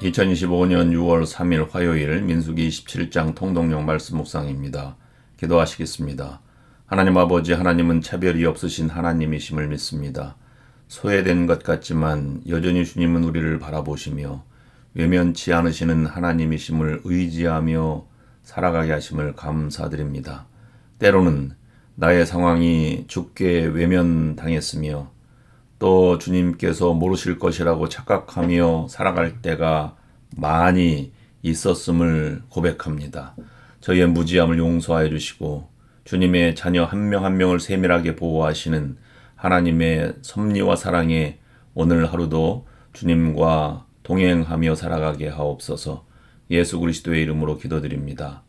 2025년 6월 3일 화요일 민수기 27장 통독령 말씀 묵상입니다. 기도하시겠습니다. 하나님 아버지, 하나님은 차별이 없으신 하나님이심을 믿습니다. 소외된 것 같지만 여전히 주님은 우리를 바라보시며 외면치 않으시는 하나님이심을 의지하며 살아가게 하심을 감사드립니다. 때로는 나의 상황이 주께 외면당했으며 또 주님께서 모르실 것이라고 착각하며 살아갈 때가 많이 있었음을 고백합니다. 저희의 무지함을 용서하여 주시고 주님의 자녀 한 명 한 명을 세밀하게 보호하시는 하나님의 섭리와 사랑에 오늘 하루도 주님과 동행하며 살아가게 하옵소서. 예수 그리스도의 이름으로 기도드립니다.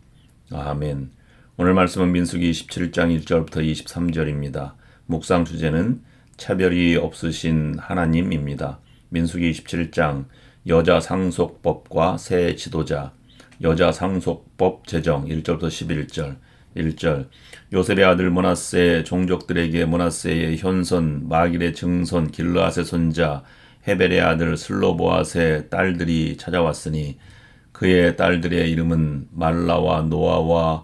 아멘. 오늘 말씀은 민수기 17장 1절부터 23절입니다. 묵상 주제는 차별이 없으신 하나님입니다. 민수기 27장 여자 상속법과 새 지도자, 여자 상속법 제정 1절부터 11절. 1절 요셉의 아들 므낫세 종족들에게 므낫세의 현손 마길의 증손 길르앗의 손자 헤벨의 아들 슬로보앗의 딸들이 찾아왔으니 그의 딸들의 이름은 말라와 노아와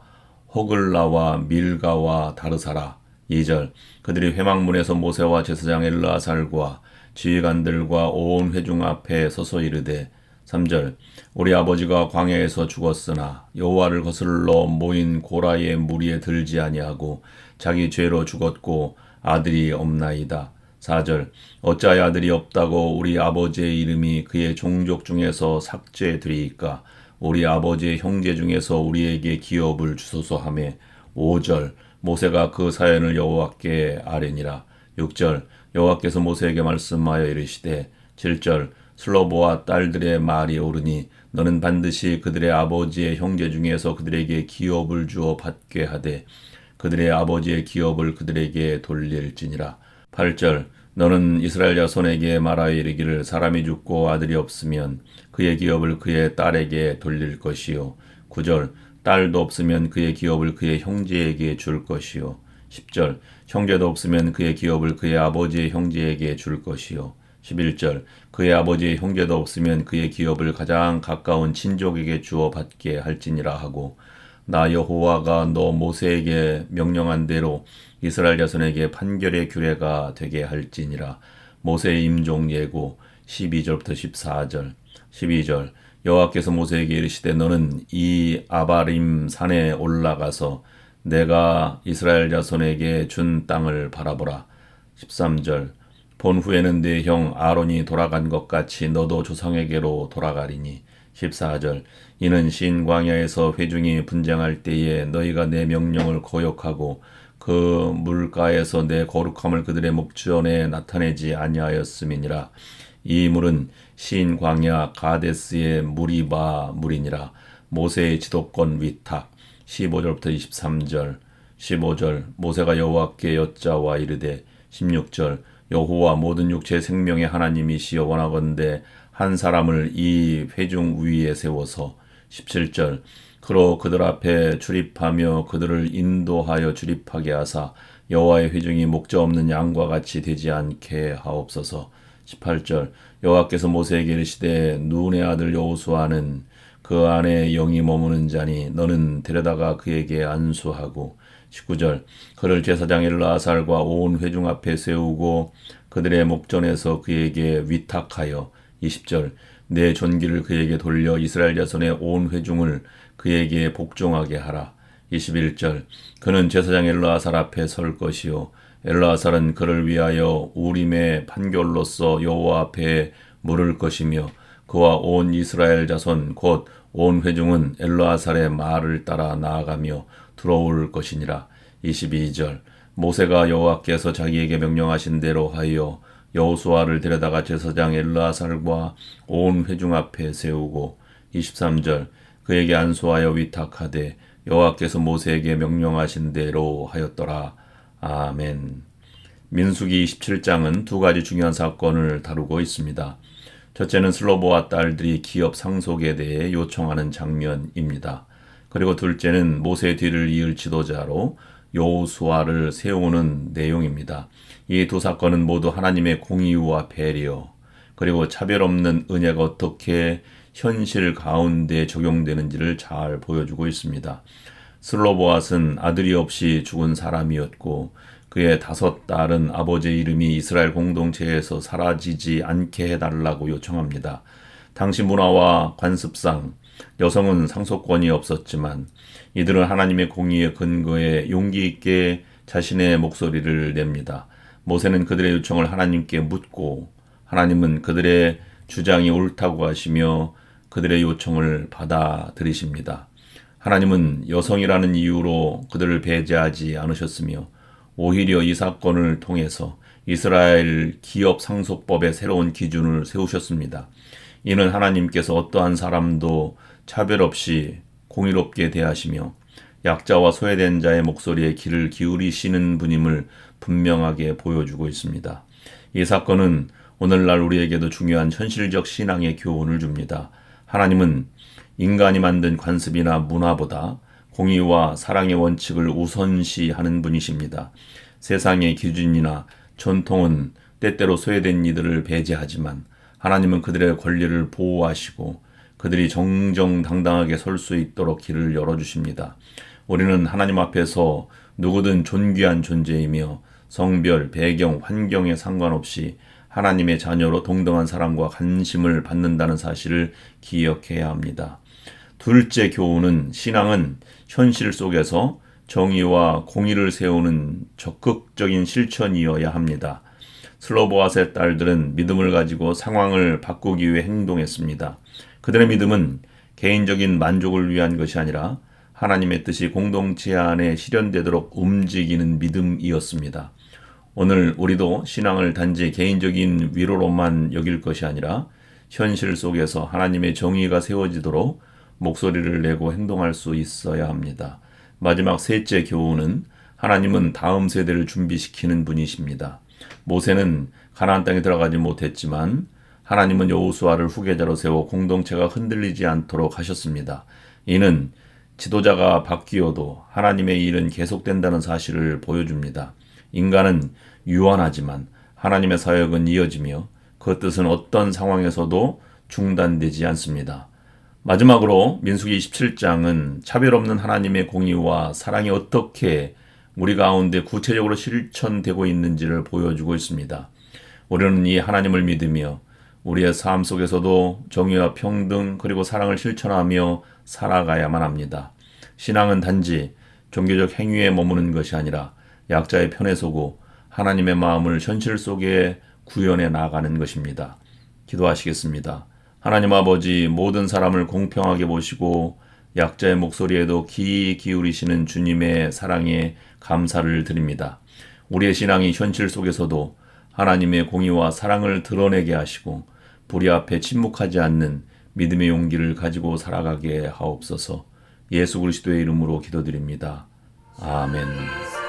호글라와 밀가와 다르사라. 2절 그들이 회막문에서 모세와 제사장 엘르아살과 지휘관들과 온 회중 앞에 서서 이르되 3절 우리 아버지가 광야에서 죽었으나 여호와를 거슬러 모인 고라의 무리에 들지 아니하고 자기 죄로 죽었고 아들이 없나이다. 4절 어찌하여 아들이 없다고 우리 아버지의 이름이 그의 종족 중에서 삭제되리이까. 우리 아버지의 형제 중에서 우리에게 기업을 주소서 하매. 5절 모세가 그 사연을 여호와께 아뢰니라. 6절 여호와께서 모세에게 말씀하여 이르시되 7절 슬로보와 딸들의 말이 옳으니 너는 반드시 그들의 아버지의 형제 중에서 그들에게 기업을 주어 받게 하되 그들의 아버지의 기업을 그들에게 돌릴지니라. 8절 너는 이스라엘 자손에게 말하여 이르기를 사람이 죽고 아들이 없으면 그의 기업을 그의 딸에게 돌릴 것이요. 9절 딸도 없으면 그의 기업을 그의 형제에게 줄 것이요. 10절 형제도 없으면 그의 기업을 그의 아버지의 형제에게 줄 것이요. 11절 그의 아버지의 형제도 없으면 그의 기업을 가장 가까운 친족에게 주어 받게 할지니라 하고 나 여호와가 너 모세에게 명령한 대로 이스라엘 자손에게 판결의 규례가 되게 할지니라. 모세의 임종 예고 12절부터 14절. 12절 여호와께서 모세에게 이르시되 너는 이 아바림 산에 올라가서 내가 이스라엘 자손에게 준 땅을 바라보라. 13절 본 후에는 네 형 아론이 돌아간 것 같이 너도 조상에게로 돌아가리니. 14절 이는 신 광야에서 회중이 분쟁할 때에 너희가 내 명령을 거역하고 그 물가에서 내 거룩함을 그들의 목전에 나타내지 아니하였음이니라. 이 물은 신 광야 가데스의 무리바 물이니라. 모세의 지도권 위탁. 15절부터 23절. 15절 모세가 여호와께 여짜와 이르되 16절 여호와 모든 육체의 생명의 하나님이시여 원하건대 한 사람을 이 회중 위에 세워서. 17절 그로 그들 앞에 출입하며 그들을 인도하여 출입하게 하사 여호와의 회중이 목자 없는 양과 같이 되지 않게 하옵소서. 18절 여호와께서 모세에게 이르시되 눈의 아들 여호수아는 그 안에 영이 머무는 자니 너는 데려다가 그에게 안수하고. 19절 그를 제사장 엘르아살과 온 회중 앞에 세우고 그들의 목전에서 그에게 위탁하여. 20절 내 존귀를 그에게 돌려 이스라엘 자손의 온 회중을 그에게 복종하게 하라. 21절 그는 제사장 엘르아살 앞에 설 것이요 엘르아살은 그를 위하여 우림의 판결로서 여호와 앞에 물을 것이며 그와 온 이스라엘 자손 곧 온 회중은 엘르아살의 말을 따라 나아가며 들어올 것이니라. 22절 모세가 여호와께서 자기에게 명령하신 대로 하여 여호수아를 데려다가 제사장 엘르아살과 온 회중 앞에 세우고. 23절 그에게 안수하여 위탁하되 여호와께서 모세에게 명령하신 대로 하였더라. 아멘. 민수기 17장은 두 가지 중요한 사건을 다루고 있습니다. 첫째는 슬로보와 딸들이 기업 상속에 대해 요청하는 장면입니다. 그리고 둘째는 모세 뒤를 이을 지도자로 여호수아를 세우는 내용입니다. 이 두 사건은 모두 하나님의 공의와 배려, 그리고 차별 없는 은혜가 어떻게 현실 가운데 적용되는지를 잘 보여주고 있습니다. 슬로보앗은 아들이 없이 죽은 사람이었고 그의 5딸은 아버지의 이름이 이스라엘 공동체에서 사라지지 않게 해달라고 요청합니다. 당시 문화와 관습상 여성은 상속권이 없었지만 이들은 하나님의 공의의 근거에 용기 있게 자신의 목소리를 냅니다. 모세는 그들의 요청을 하나님께 묻고 하나님은 그들의 주장이 옳다고 하시며 그들의 요청을 받아들이십니다. 하나님은 여성이라는 이유로 그들을 배제하지 않으셨으며 오히려 이 사건을 통해서 이스라엘 기업 상속법의 새로운 기준을 세우셨습니다. 이는 하나님께서 어떠한 사람도 차별 없이 공의롭게 대하시며 약자와 소외된 자의 목소리에 귀를 기울이시는 분임을 분명하게 보여주고 있습니다. 이 사건은 오늘날 우리에게도 중요한 현실적 신앙의 교훈을 줍니다. 하나님은 인간이 만든 관습이나 문화보다 공의와 사랑의 원칙을 우선시하는 분이십니다. 세상의 기준이나 전통은 때때로 소외된 이들을 배제하지만 하나님은 그들의 권리를 보호하시고 그들이 정정당당하게 설 수 있도록 길을 열어주십니다. 우리는 하나님 앞에서 누구든 존귀한 존재이며 성별, 배경, 환경에 상관없이 하나님의 자녀로 동등한 사랑과 관심을 받는다는 사실을 기억해야 합니다. 둘째 교훈은 신앙은 현실 속에서 정의와 공의를 세우는 적극적인 실천이어야 합니다. 슬로보앗의 딸들은 믿음을 가지고 상황을 바꾸기 위해 행동했습니다. 그들의 믿음은 개인적인 만족을 위한 것이 아니라 하나님의 뜻이 공동체 안에 실현되도록 움직이는 믿음이었습니다. 오늘 우리도 신앙을 단지 개인적인 위로로만 여길 것이 아니라 현실 속에서 하나님의 정의가 세워지도록 목소리를 내고 행동할 수 있어야 합니다. 마지막 셋째 교훈은 하나님은 다음 세대를 준비시키는 분이십니다. 모세는 가나안 땅에 들어가지 못했지만 하나님은 여호수아를 후계자로 세워 공동체가 흔들리지 않도록 하셨습니다. 이는 지도자가 바뀌어도 하나님의 일은 계속된다는 사실을 보여줍니다. 인간은 유한하지만 하나님의 사역은 이어지며 그 뜻은 어떤 상황에서도 중단되지 않습니다. 마지막으로 민수기 27장은 차별 없는 하나님의 공의와 사랑이 어떻게 우리 가운데 구체적으로 실천되고 있는지를 보여주고 있습니다. 우리는 이 하나님을 믿으며 우리의 삶 속에서도 정의와 평등 그리고 사랑을 실천하며 살아가야만 합니다. 신앙은 단지 종교적 행위에 머무는 것이 아니라 약자의 편에 서고 하나님의 마음을 현실 속에 구현해 나가는 것입니다. 기도하시겠습니다. 하나님 아버지, 모든 사람을 공평하게 보시고 약자의 목소리에도 귀 기울이시는 주님의 사랑에 감사를 드립니다. 우리의 신앙이 현실 속에서도 하나님의 공의와 사랑을 드러내게 하시고 불의 앞에 침묵하지 않는 믿음의 용기를 가지고 살아가게 하옵소서. 예수 그리스도의 이름으로 기도드립니다. 아멘.